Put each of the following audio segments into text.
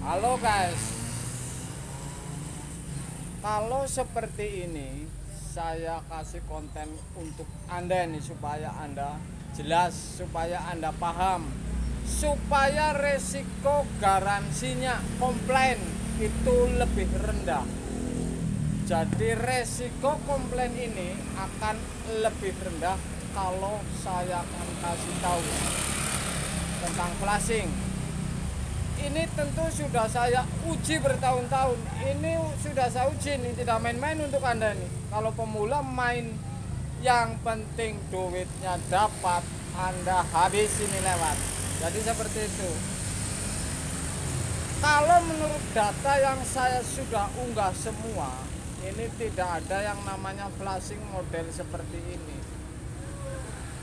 Halo guys, kalau seperti ini saya kasih konten untuk Anda nih, supaya Anda jelas, supaya Anda paham, supaya resiko garansinya komplain itu lebih rendah. Jadi resiko komplain ini akan lebih rendah kalau saya akan kasih tahu tentang flashing. Ini tentu sudah saya uji bertahun-tahun. Ini sudah saya uji nih, tidak main-main untuk Anda nih. Kalau pemula main, yang penting duitnya dapat, Anda habis ini lewat. Jadi seperti itu. Kalau menurut data yang saya sudah unggah semua, ini tidak ada yang namanya flashing model seperti ini.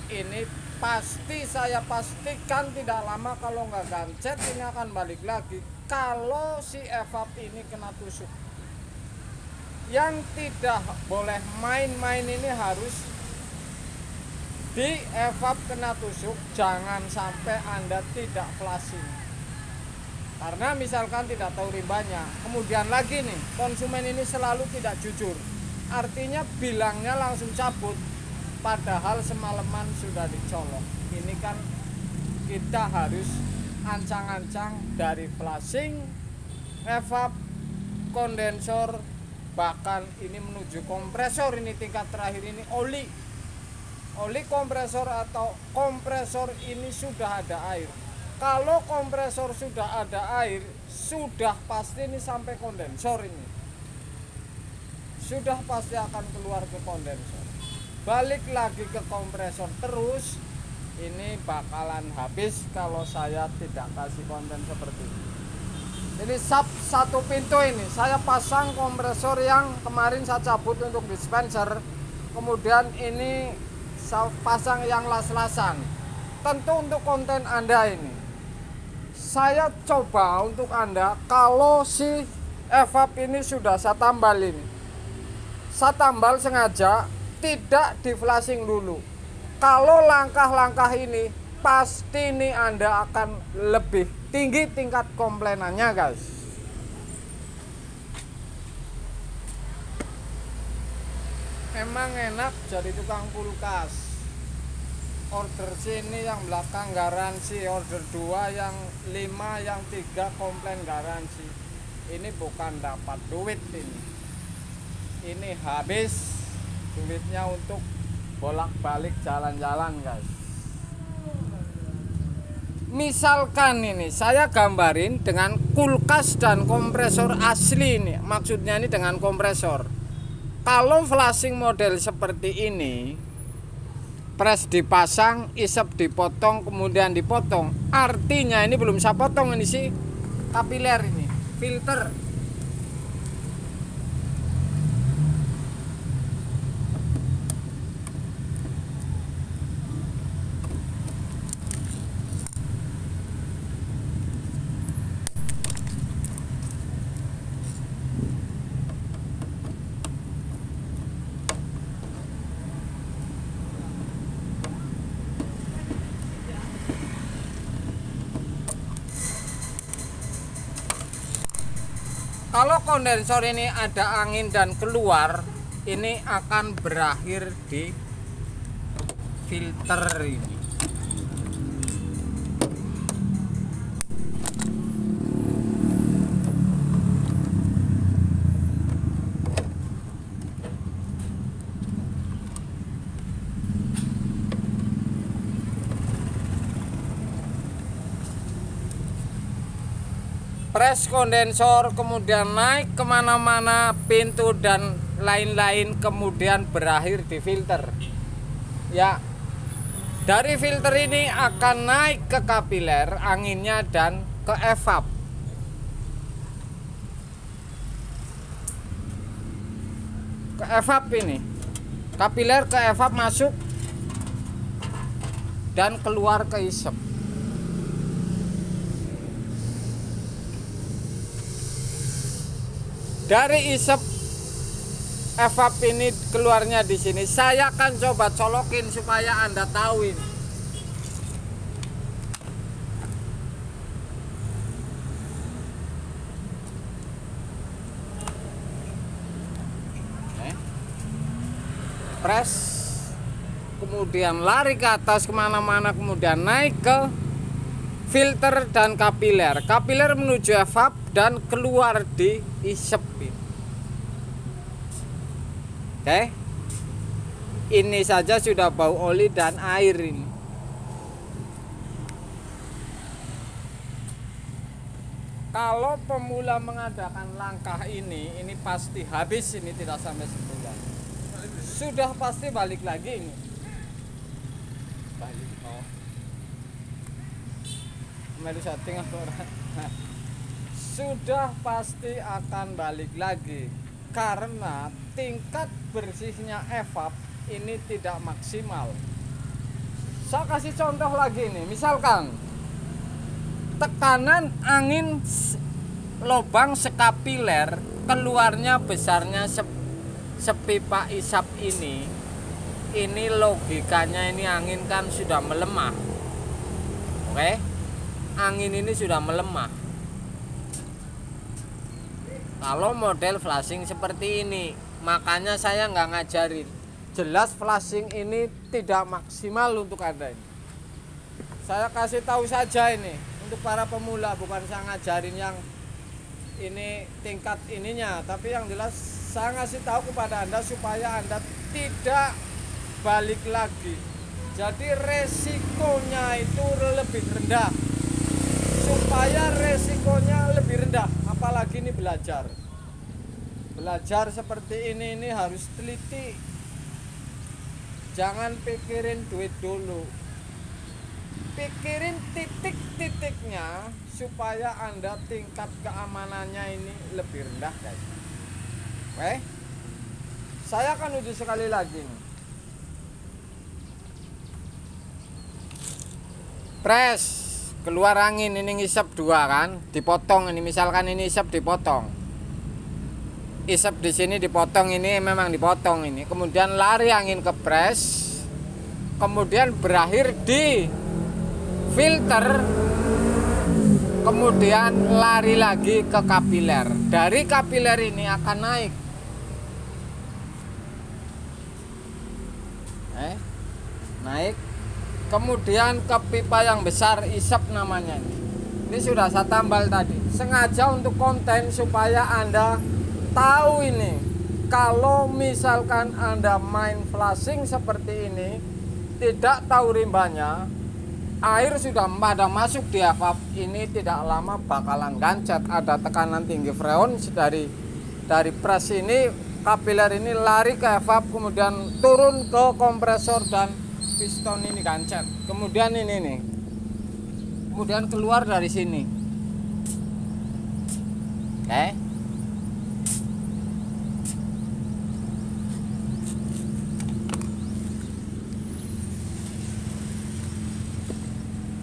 Ini pasti, saya pastikan tidak lama kalau nggak gancet ini akan balik lagi. Kalau si evap ini kena tusuk, yang tidak boleh main-main ini harus di evap kena tusuk. Jangan sampai Anda tidak flashing, karena misalkan tidak tahu rimbanya. Kemudian lagi nih, konsumen ini selalu tidak jujur, artinya bilangnya langsung cabut, padahal semalaman sudah dicolok. Ini kan kita harus ancang-ancang dari flashing, evap, kondensor, bahkan ini menuju kompresor. Ini tingkat terakhir, ini oli kompresor atau kompresor ini sudah ada air. Kalau kompresor sudah ada air, sudah pasti ini sampai kondensor, ini sudah pasti akan keluar ke kondensor, balik lagi ke kompresor terus. Ini bakalan habis kalau saya tidak kasih konten seperti ini. Ini satu pintu ini saya pasang kompresor yang kemarin saya cabut untuk dispenser. Kemudian ini saya pasang yang las-lasan. Tentu untuk konten Anda ini saya coba untuk Anda, kalau si evap ini sudah saya tambal ini. Saya tambal sengaja tidak di flashing dulu. Kalau langkah-langkah ini pasti nih Anda akan lebih tinggi tingkat komplainannya guys. Emang enak jadi tukang kulkas. Order sini yang belakang garansi, order 2, yang 5, yang 3 komplain garansi. Ini bukan dapat duit ini. Ini habis duitnya untuk bolak-balik jalan-jalan guys. Misalkan ini saya gambarin dengan kulkas dan kompresor asli ini, maksudnya ini dengan kompresor. Kalau flashing model seperti ini, pres dipasang, isep dipotong, kemudian dipotong, artinya ini belum saya potong, ini sih kapiler, ini filter. Kalau kondensor ini ada angin dan keluar, ini akan berakhir di filter ini. Pres kondensor kemudian naik kemana-mana, pintu dan lain-lain, kemudian berakhir di filter. Ya, dari filter ini akan naik ke kapiler anginnya dan ke evap. Ke evap ini, kapiler ke evap masuk dan keluar ke isep. Dari isep evap ini keluarnya di sini. Saya akan coba colokin supaya Anda tahu ini. press, kemudian lari ke atas kemana-mana, kemudian naik ke filter dan kapiler. Kapiler menuju evap dan keluar di isep. Oke, ini saja sudah bau oli dan air ini. Kalau pemula mengadakan langkah ini pasti habis, ini tidak sampai sebulan. Sudah pasti balik lagi ini. Balik. Oh. Melu setting orang. Sudah pasti akan balik lagi karena tingkat bersihnya evap ini tidak maksimal. Saya kasih contoh lagi nih, misalkan tekanan angin lubang sekapiler keluarnya besarnya sepipa isap ini logikanya ini angin kan sudah melemah. Oke, angin ini sudah melemah. Kalau model flashing seperti ini, makanya saya nggak ngajarin. Jelas flashing ini tidak maksimal untuk Anda ini. Saya kasih tahu saja ini untuk para pemula, bukan saya ngajarin yang ini tingkat ininya, tapi yang jelas saya ngasih tahu kepada Anda supaya Anda tidak balik lagi. Jadi resikonya itu lebih rendah. Supaya resikonya lebih rendah, apalagi ini belajar seperti ini harus teliti. Jangan pikirin duit dulu, pikirin titik-titiknya supaya Anda tingkat keamanannya ini lebih rendah, guys. Oke, saya akan uji sekali lagi nih. Press, keluar angin, ini ngisep 2 kan, dipotong ini, misalkan ini isep dipotong, isep di sini dipotong, ini memang dipotong ini, kemudian lari angin ke press, kemudian berakhir di filter, kemudian lari lagi ke kapiler. Dari kapiler ini akan naik, naik, kemudian ke pipa yang besar, isep namanya ini. Ini sudah saya tambal tadi, sengaja untuk konten supaya Anda tahu ini. Kalau misalkan Anda main flashing seperti ini, tidak tahu rimbanya, air sudah pada masuk di evap, ini tidak lama bakalan gancet. Ada tekanan tinggi freon dari press ini, kapiler ini lari ke evap, kemudian turun ke kompresor dan piston ini gancet. Kemudian ini nih, kemudian keluar dari sini. Oke,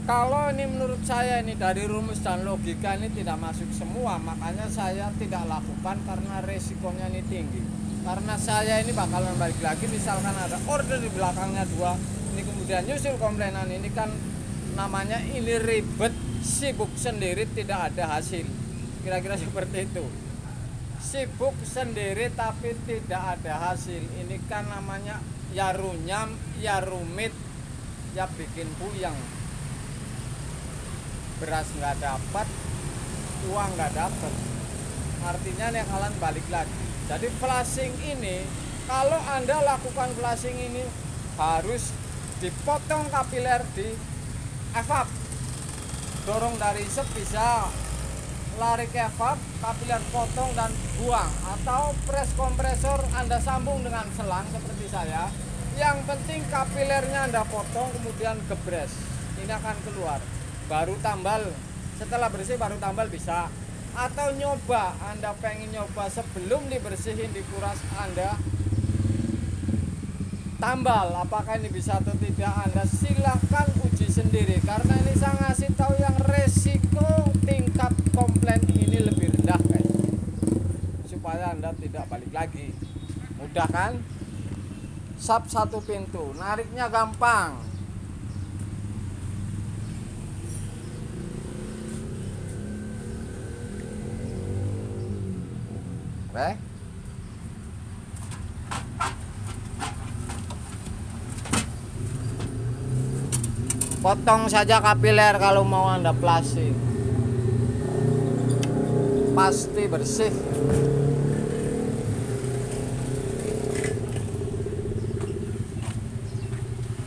kalau ini menurut saya ini dari rumus dan logika ini tidak masuk semua, makanya saya tidak lakukan karena resikonya ini tinggi. Karena saya ini bakalan balik lagi, misalkan ada order di belakangnya 2, ini kemudian nyusul komplainan, ini kan namanya ini ribet, sibuk sendiri tidak ada hasil, kira-kira seperti itu. Sibuk sendiri tapi tidak ada hasil, ini kan namanya ya runyam, ya rumit, ya bikin puyeng. Beras nggak dapat, uang nggak dapat, artinya nih kalian balik lagi. Jadi flashing ini, kalau Anda lakukan flashing ini harus dipotong kapiler di evap, dorong dari isep bisa lari ke evap, kapiler potong dan buang, atau press kompresor Anda sambung dengan selang seperti saya. Yang penting kapilernya Anda potong kemudian gebres, ini akan keluar, baru tambal. Setelah bersih baru tambal bisa, atau nyoba, Anda pengen nyoba sebelum dibersihin, dikuras, Anda tambal, apakah ini bisa atau tidak, Anda silahkan uji sendiri. Karena ini saya ngasih tahu yang resiko tingkat komplain ini lebih rendah, guys, supaya Anda tidak balik lagi. Mudah kan? Sap 1 pintu, nariknya gampang. Oke. Potong saja kapiler kalau mau Anda flashing. Pasti bersih.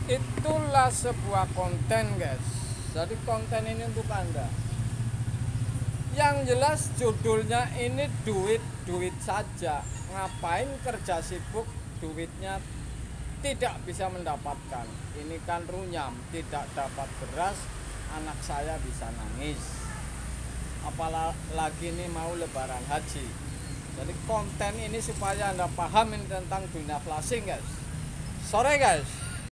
Itulah sebuah konten, guys. Jadi konten ini untuk Anda. Yang jelas judulnya ini duit saja. Ngapain kerja sibuk, duitnya tidak bisa mendapatkan. Ini kan runyam, tidak dapat beras, anak saya bisa nangis. Apalagi ini mau lebaran haji. Jadi konten ini supaya Anda paham tentang dunia flashing, guys. Sore, guys.